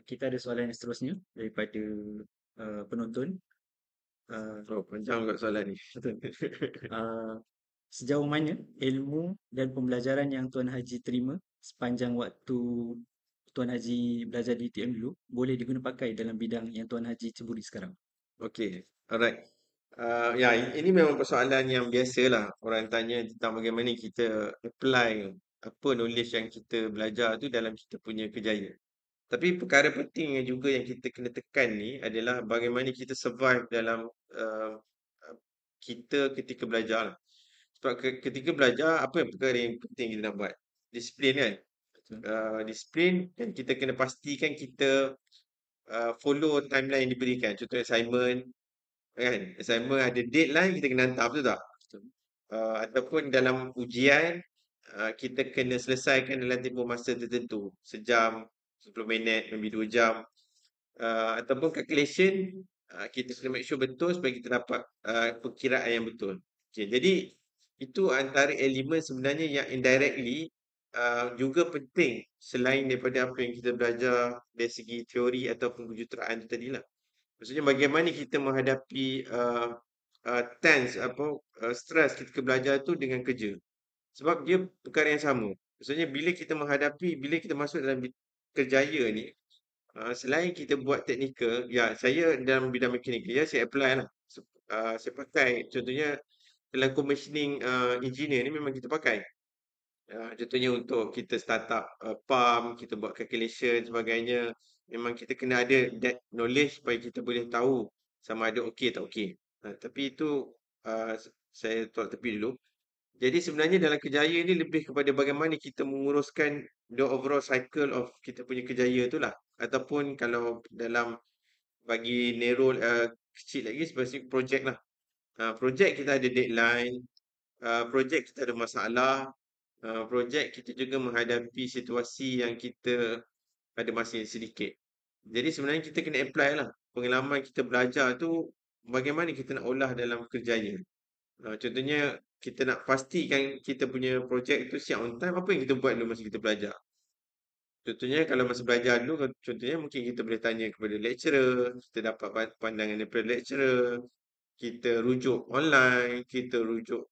Kita ada soalan yang seterusnya daripada penonton. Oh, panjang juga soalan ni. Betul. Sejauh mana ilmu dan pembelajaran yang Tuan Haji terima sepanjang waktu Tuan Haji belajar di TM dulu boleh diguna pakai dalam bidang yang Tuan Haji ceburi sekarang? Okay, alright. Ya, ini memang persoalan yang biasa lah. Orang tanya tentang bagaimana kita apply apa knowledge yang kita belajar tu dalam kita punya kerjaya. Tapi perkara penting yang juga yang kita kena tekan ni adalah bagaimana kita survive dalam kita ketika belajar lah. Sebab ketika belajar, apa yang perkara yang penting kita nak buat? Disiplin kan? Disiplin dan kita kena pastikan kita follow timeline yang diberikan. Contoh assignment, kan? Assignment ada deadline, kita kena hantar, betul tak? Ataupun dalam ujian, kita kena selesaikan dalam tempoh masa tertentu. Sejam, 10 minit, maybe 2 jam. Ataupun calculation, kita kena make sure betul supaya kita dapat perkiraan yang betul. Okay, jadi itu antara elemen sebenarnya yang indirectly juga penting selain daripada apa yang kita belajar dari segi teori ataupun kejuruteraan itu tadilah. Maksudnya bagaimana kita menghadapi tense stres ketika belajar tu dengan kerja. Sebab dia perkara yang sama. Maksudnya bila kita masuk dalam kerjaya ni, selain kita buat teknikal, ya saya dalam bidang mekanik ya saya apply lah. Saya pakai contohnya dalam commissioning engineer ni memang kita pakai. Contohnya untuk kita start up pump, kita buat calculation sebagainya, memang kita kena ada that knowledge supaya kita boleh tahu sama ada okey tak okey. Tapi itu saya tolak tepi dulu. Jadi sebenarnya dalam kerjaya ni lebih kepada bagaimana kita menguruskan the overall cycle of kita punya kerjaya tu lah. Ataupun kalau dalam bagi narrow kecil lagi spesifik projek lah. Projek kita ada deadline, projek kita ada masalah, projek kita juga menghadapi situasi yang kita ada masa yang sedikit. Jadi sebenarnya kita kena apply lah pengalaman kita belajar tu bagaimana kita nak olah dalam kerjaya. Contohnya kita nak pastikan kita punya projek tu siap on time, apa yang kita buat dulu masa kita belajar. Contohnya kalau masa belajar dulu, contohnya mungkin kita boleh tanya kepada lecturer, kita dapat pandangan daripada lecturer, kita rujuk online, kita rujuk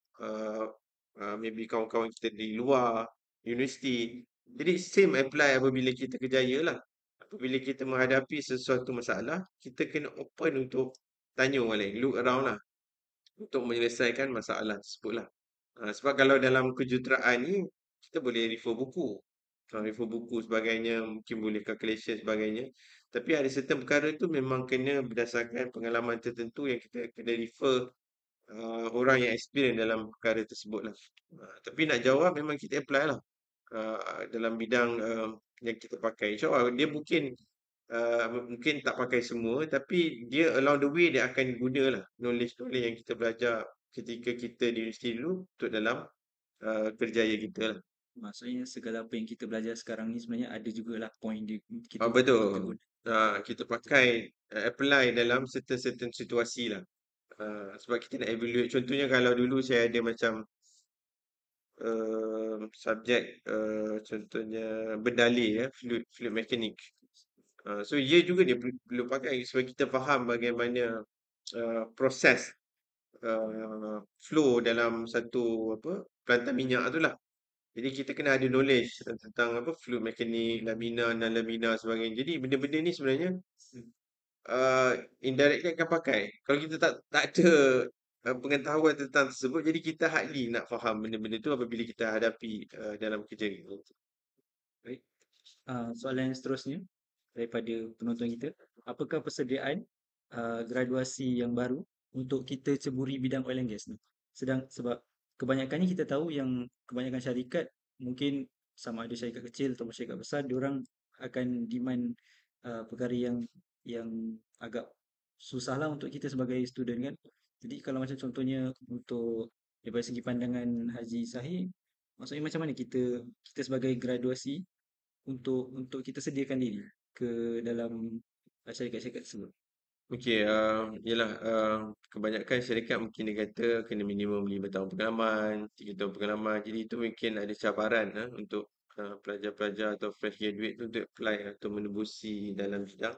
maybe kawan-kawan kita di luar universiti. Jadi same apply apabila kita kerjaya lah. Apabila kita menghadapi sesuatu masalah, kita kena open untuk tanya orang lain, look around lah untuk menyelesaikan masalah tersebut lah. Sebab kalau dalam kejuruteraan ni, kita boleh refer buku sebagainya, mungkin boleh calculation sebagainya. Tapi ada certain perkara tu memang kena berdasarkan pengalaman tertentu yang kita kena refer orang yang experience dalam perkara tersebut lah. Tapi nak jawab memang kita apply lah dalam bidang yang kita pakai. InsyaAllah dia mungkin tak pakai semua, tapi dia along the way dia akan guna lah knowledge yang kita belajar ketika kita di universiti dulu untuk dalam kerjaya kita lah. Maksudnya segala apa yang kita belajar sekarang ni sebenarnya ada jugalah point dia kita Betul. guna. Kita pakai apply dalam certain situasi lah. Sebab kita nak evaluate. Contohnya kalau dulu saya ada macam subjek contohnya berdalih ya, fluid mechanic. So ia juga dia perlu pakai supaya kita faham bagaimana proses flow dalam satu pelantar minyak tu lah. Jadi kita kena ada knowledge tentang fluid mechanic, lamina, non-lamina sebagainya. Jadi benda-benda ni sebenarnya indirectly akan pakai. Kalau kita tak ada pengetahuan tentang tersebut, jadi kita hardly nak faham benda-benda tu apabila kita hadapi dalam kerja kita. Baik. Soalan yang seterusnya daripada penonton kita, apakah persediaan graduasi yang baru untuk kita ceburi bidang oil and gas ni? Sebab kebanyakannya kita tahu yang kebanyakan syarikat mungkin sama ada syarikat kecil atau syarikat besar, diorang akan demand perkara yang agak susah lah untuk kita sebagai student kan. Jadi kalau macam contohnya untuk daripada segi pandangan Haji Sahih, maksudnya macam mana kita sebagai graduasi untuk kita sediakan diri ke dalam syarikat-syarikat tersebut. Okey, yalah, kebanyakan syarikat mungkin dia kata kena minimum 5 tahun pengalaman, 3 tahun pengalaman. Jadi itu mungkin ada cabaran untuk pelajar-pelajar atau fresh graduate tu untuk apply atau menembusi dalam bidang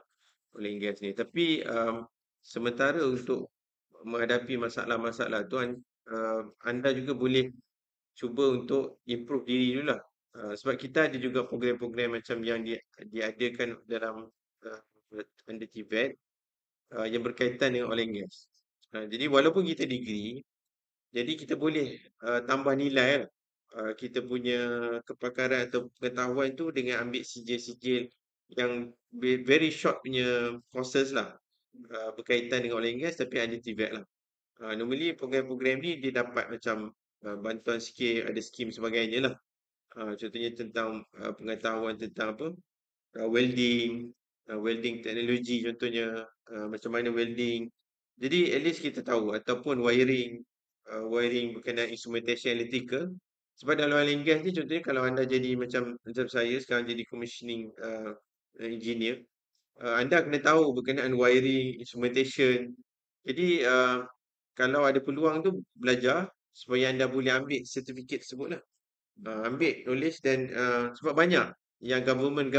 oil and gas ni. Tapi sementara untuk menghadapi masalah-masalah tu anda juga boleh cuba untuk improve diri dulu lah. Sebab kita ada juga program-program macam yang diadakan dalam under TVET yang berkaitan dengan oil and gas. Jadi walaupun kita degree, jadi kita boleh tambah nilai lah. Kita punya kepakaran atau pengetahuan tu dengan ambil sijil-sijil yang very short punya courses lah. Berkaitan dengan oil and gas tapi ada TVET lah. Normally program-program ni dia dapat macam bantuan sikit, ada skim sebagainya lah. Contohnya tentang pengetahuan tentang welding, welding teknologi contohnya, macam mana welding. Jadi at least kita tahu ataupun wiring berkenaan instrumentation electrical. Sebab dalam oil and gas ni contohnya kalau anda jadi macam saya sekarang jadi commissioning engineer, anda kena tahu berkenaan wiring, instrumentation. Jadi kalau ada peluang tu belajar supaya anda boleh ambil sertifikat tersebut lah. Ambil knowledge dan sebab banyak yang government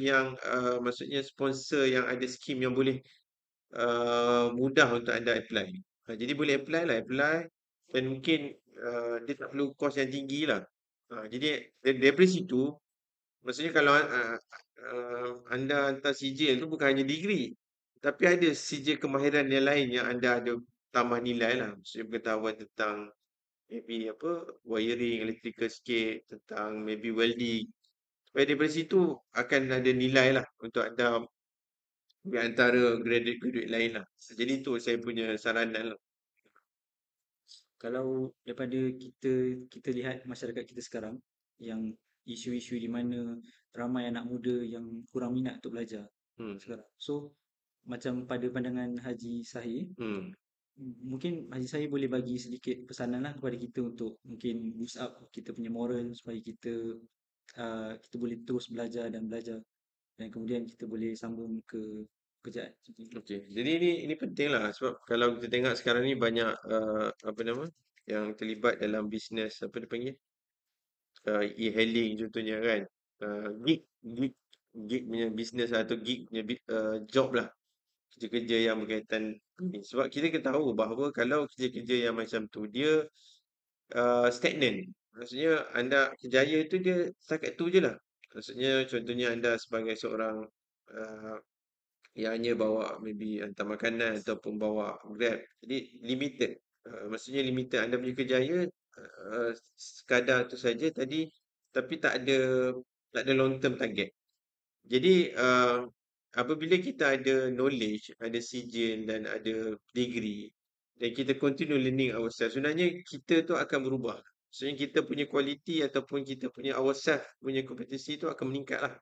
yang maksudnya sponsor yang ada skim yang boleh mudah untuk anda apply. Jadi boleh apply dan mungkin dia tak perlu kos yang tinggi lah. Jadi daripada situ, maksudnya kalau anda hantar sijil tu bukan hanya degree, tapi ada sijil kemahiran yang lain yang anda ada tambah nilai lah. Maksudnya pengetahuan tentang maybe apa wiring, electrical sikit, tentang maybe welding. Supaya daripada situ akan ada nilai lah untuk anda di antara graduate-graduate lain lah. Jadi itu saya punya saranan lah. Kalau daripada kita lihat masyarakat kita sekarang, yang isu-isu di mana ramai anak muda yang kurang minat untuk belajar Hmm. sekarang. So macam pada pandangan Haji Sahir, Hmm. mungkin Haji Sahir boleh bagi sedikit pesanan lah kepada kita untuk mungkin boost up kita punya moral supaya kita boleh terus belajar dan belajar, dan kemudian kita boleh sambung ke pekerjaan. Okey. Jadi ini penting lah sebab kalau kita tengok sekarang ni banyak apa nama yang terlibat dalam bisnes apa dia panggil e-hailing contohnya kan. Gig punya bisnes atau gig punya job lah. Kerja-kerja yang berkaitan ni. Sebab kita kena tahu bahawa kalau kerja-kerja yang macam tu dia stagnan. Maksudnya anda kerjaya tu dia setakat tu je lah. Maksudnya contohnya anda sebagai seorang uh, yang hanya bawa maybe hantar makanan ataupun bawa Grab. Jadi limited. Maksudnya limited anda punya kerjaya sekadar tu saja tadi tapi tak ada long term target. Jadi apabila kita ada knowledge, ada sijil dan ada degree dan kita continue learning ourselves, sebenarnya kita tu akan berubah. Maksudnya kita punya quality ataupun kita punya ourselves punya kompetensi tu akan meningkat lah.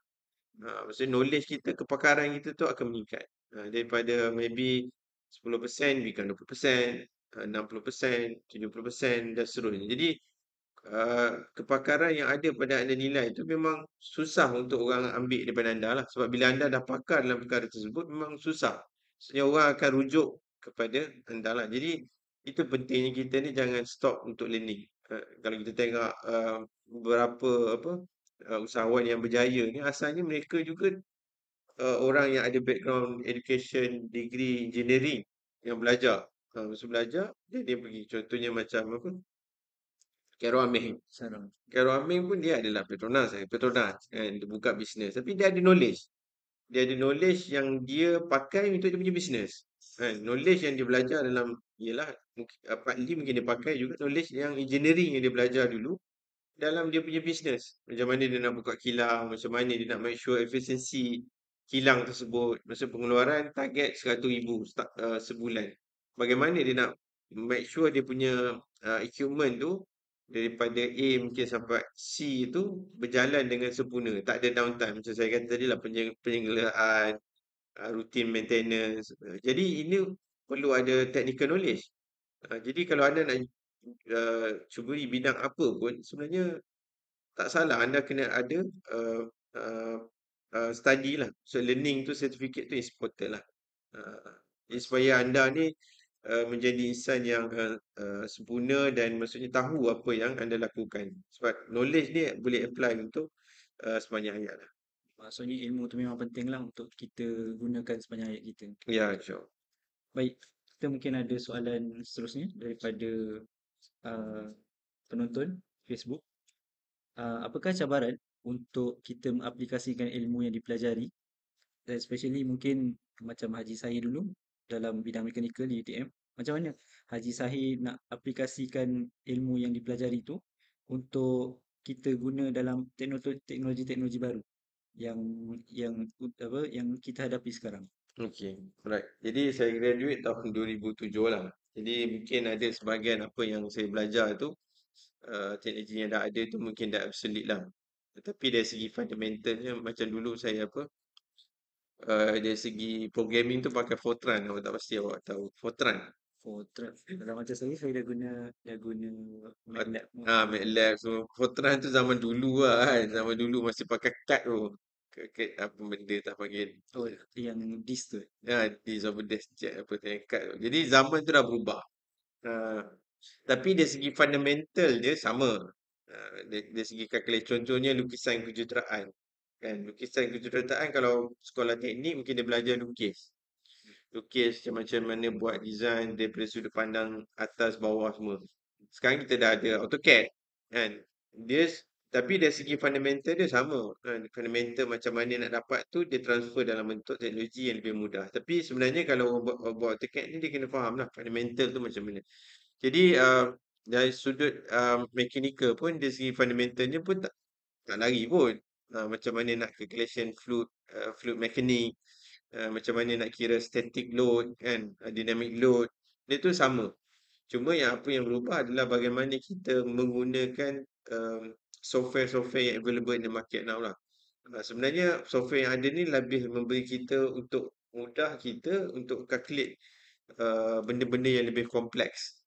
Maksudnya knowledge kita, kepakaran kita tu akan meningkat. Daripada maybe 10% become 20%, 60%, 70% dan seterusnya. Jadi kepakaran yang ada pada anda nilai itu memang susah untuk orang ambil daripada anda lah. Sebab bila anda dah pakar dalam perkara tersebut memang susah. Maksudnya orang akan rujuk kepada anda lah. Jadi itu pentingnya kita ni jangan stop untuk learning. Kalau kita tengok beberapa apa usahawan yang berjaya ni asalnya mereka juga orang yang ada background education, degree engineering yang belajar. Masa belajar dia pergi. Contohnya macam apa? Khairul Aming. Sarang. Khairul Aming pun dia adalah Petronas kan, dia buka bisnes tapi dia ada knowledge. Dia ada knowledge yang dia pakai untuk dia punya bisnes. Kan, knowledge yang dia belajar dalam ialah partly mungkin dia pakai juga knowledge yang engineering yang dia belajar dulu dalam dia punya bisnes. Macam mana dia nak buka kilang, macam mana dia nak make sure efisiensi kilang tersebut. Masa pengeluaran target 100,000 sebulan. Bagaimana dia nak make sure dia punya equipment tu daripada A mungkin sampai C tu berjalan dengan sempurna. Tak ada downtime. Macam saya kata tadi lah penyelenggaraan, routine maintenance. Jadi ini perlu ada technical knowledge. Jadi kalau anda nak cuburi bidang apa pun sebenarnya tak salah anda kena ada uh, uh, study lah. So learning tu certificate tu is important lah. Jadi supaya anda ni menjadi insan yang sempurna dan maksudnya tahu apa yang anda lakukan. Sebab knowledge ni boleh apply untuk sepanjang hayat lah. Maksudnya ilmu tu memang penting lah untuk kita gunakan sepanjang hayat kita. Ya, insyaAllah. Baik, kita mungkin ada soalan seterusnya daripada uh, penonton Facebook. Apakah cabaran untuk kita mengaplikasikan ilmu yang dipelajari, especially mungkin macam Haji Sahir dulu dalam bidang mekanikal di UTM, macam mana Haji Sahir nak aplikasikan ilmu yang dipelajari tu untuk kita guna dalam teknologi-teknologi baru yang kita hadapi sekarang? Okay, alright. Jadi saya graduate tahun 2007 lah. Jadi mungkin ada sebahagian apa yang saya belajar tu teknologi yang dah ada tu mungkin dah obsolete lah. Tetapi dari segi fundamentalnya macam dulu saya apa dari segi programming tu pakai Fortran. Awak tak pasti awak tahu Fortran. Dalam macam saya dah guna MATLAB. MATLAB. So Fortran tu zaman dulu lah kan. Zaman dulu masih pakai CAD tu. Apa benda tak panggil. Oh, yang disk tu. Di Zobber Jet apa tanya CAD tu. Jadi zaman tu dah berubah. Tapi dari segi fundamental dia sama. Dari segi kalkulasi, contohnya lukisan kejuruteraan. Kan, lukisan kejuruteraan kalau sekolah teknik mungkin dia belajar lukis. Lukis macam mana buat design daripada sudut pandang atas bawah semua. Sekarang kita dah ada AutoCAD kan. Tapi dari segi fundamental dia sama kan. Fundamental macam mana nak dapat tu dia transfer dalam bentuk teknologi yang lebih mudah. Tapi sebenarnya kalau orang buat AutoCAD ni dia kena faham lah fundamental tu macam mana. Jadi dari sudut mechanical pun dari segi fundamentalnya pun tak lari pun. Macam mana nak calculation fluid mechanic, macam mana nak kira static load kan, dynamic load, dia tu sama. Cuma apa yang berubah adalah bagaimana kita menggunakan software-software yang available in the market now lah. Sebenarnya software yang ada ni lebih memberi kita untuk mudah kita untuk calculate benda-benda yang lebih kompleks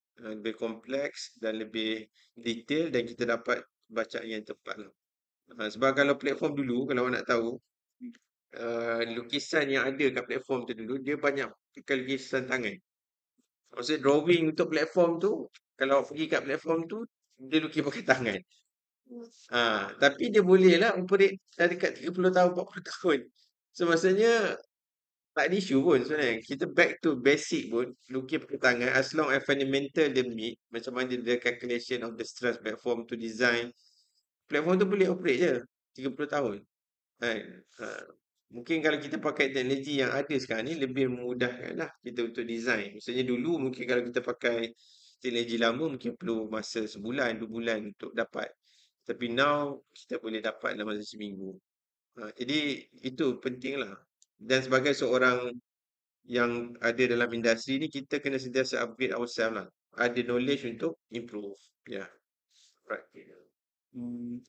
dan lebih detail dan kita dapat bacaan yang tepat lah. Sebab kalau platform dulu, kalau awak nak tahu, lukisan yang ada kat platform tu dulu, dia banyak pakai lukisan tangan. Maksud drawing untuk platform tu, kalau awak pergi kat platform tu, dia lukis pakai tangan. Tapi dia boleh lah operate dah dekat 30 tahun, 40 tahun. So maksudnya tak ada isu pun sebenarnya. Kita back to basic pun, lukis pakai tangan, as long as fundamental dia meet, macam mana the calculation of the stress platform to design, platform tu boleh operate je 30 tahun. Kan? Mungkin kalau kita pakai teknologi yang ada sekarang ni lebih memudahkan lah kita untuk design. Maksudnya dulu mungkin kalau kita pakai teknologi lama mungkin perlu masa sebulan, 2 bulan untuk dapat. Tapi now kita boleh dapat dalam masa seminggu. Jadi itu penting lah. Dan sebagai seorang yang ada dalam industri ni, kita kena sentiasa upgrade ourselves lah. Ada knowledge untuk improve. Ya. Yeah. Right. Hmm,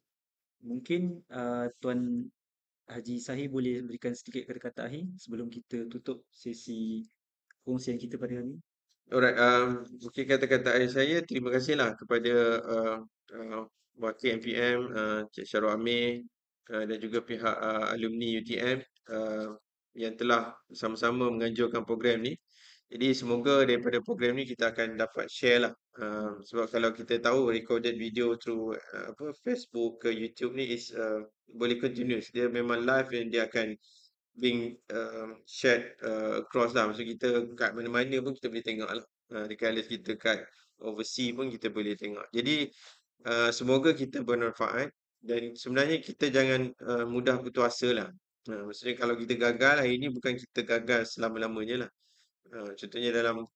mungkin Tuan Haji Sahih boleh berikan sedikit kata-kata akhir sebelum kita tutup sesi perkongsian kita pada hari ini. Alright, mungkin kata-kata akhir saya, terima kasihlah kepada wakil MPM, Cik Syarul Amir, dan juga pihak alumni UTM yang telah sama-sama menganjurkan program ni. Jadi semoga daripada program ni kita akan dapat share lah. Sebab kalau kita tahu recorded video through Facebook ke YouTube ni is boleh continuous. Dia memang live dan dia akan being shared across lah. Maksud kita kat mana-mana pun kita boleh tengok lah. Regardless kita kat overseas pun kita boleh tengok. Jadi semoga kita bermanfaat dan sebenarnya kita jangan mudah putus asa lah. Maksudnya kalau kita gagal hari ni bukan kita gagal selama-lamanya lah. Contohnya dalam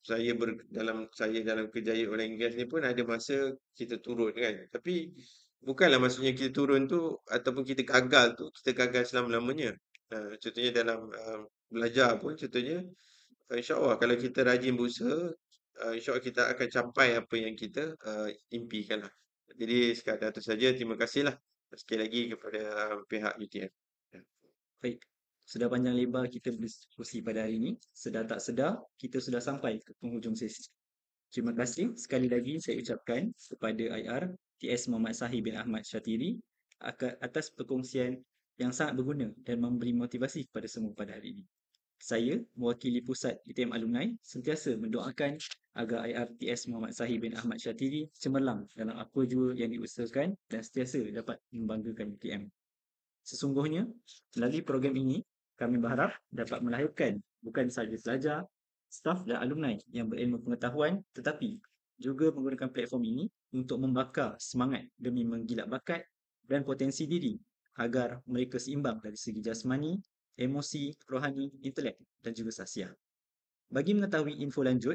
kerjaya oil and gas ni pun ada masa kita turun kan. Tapi bukanlah maksudnya kita turun tu ataupun kita gagal selama-lamanya. Contohnya dalam belajar pun contohnya insya-Allah kalau kita rajin berusaha, insya-Allah kita akan capai apa yang kita impikan lah. Jadi sekadar itu saja, terima kasihlah sekali lagi kepada pihak UTM. Ya. Baik, sudah panjang lebar kita berdiskusi pada hari ini. Sedar tak sedar, kita sudah sampai ke penghujung sesi. Terima kasih sekali lagi saya ucapkan kepada IR TS Muhammad Sahih bin Ahmad Syatiri atas perkongsian yang sangat berguna dan memberi motivasi kepada semua pada hari ini. Saya, mewakili Pusat UTM Alumni, sentiasa mendoakan agar IRTS Muhammad Sahih bin Ahmad Syatiri cemerlang dalam apa jua yang diusahakan dan sentiasa dapat membanggakan UTM. Sesungguhnya, melalui program ini, kami berharap dapat melahirkan bukan sahaja pelajar, staf dan alumni yang berilmu pengetahuan tetapi juga menggunakan platform ini untuk membakar semangat demi menggilak bakat dan potensi diri agar mereka seimbang dari segi jasmani, emosi, rohani, intelek dan juga sahsiah. Bagi mengetahui info lanjut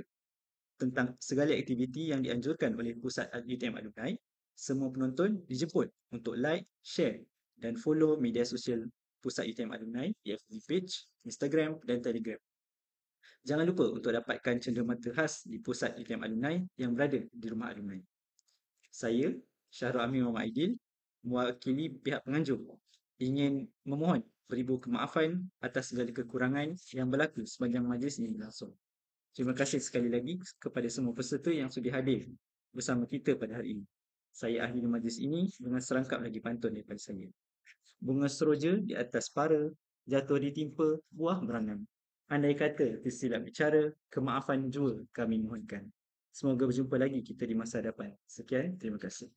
tentang segala aktiviti yang dianjurkan oleh Pusat UTM Alumni, semua penonton dijemput untuk like, share dan follow media sosial Pusat UTM Alumni di FB page, Instagram dan Telegram. Jangan lupa untuk dapatkan cenderamata khas di Pusat UTM Alumni yang berada di Rumah Alumni. Saya, Syahrul Amir Muhammad Aidil, mewakili pihak penganjur, ingin memohon beribu kemaafan atas segala kekurangan yang berlaku sepanjang majlis ini berlangsung. Terima kasih sekali lagi kepada semua peserta yang sudi hadir bersama kita pada hari ini. Saya akhiri majlis ini dengan serangkap lagi pantun daripada saya. Bunga seroja di atas para, jatuh ditimpa buah berangan. Andai kata tersilap bicara, kemaafan jua kami mohonkan. Semoga berjumpa lagi kita di masa hadapan. Sekian, terima kasih.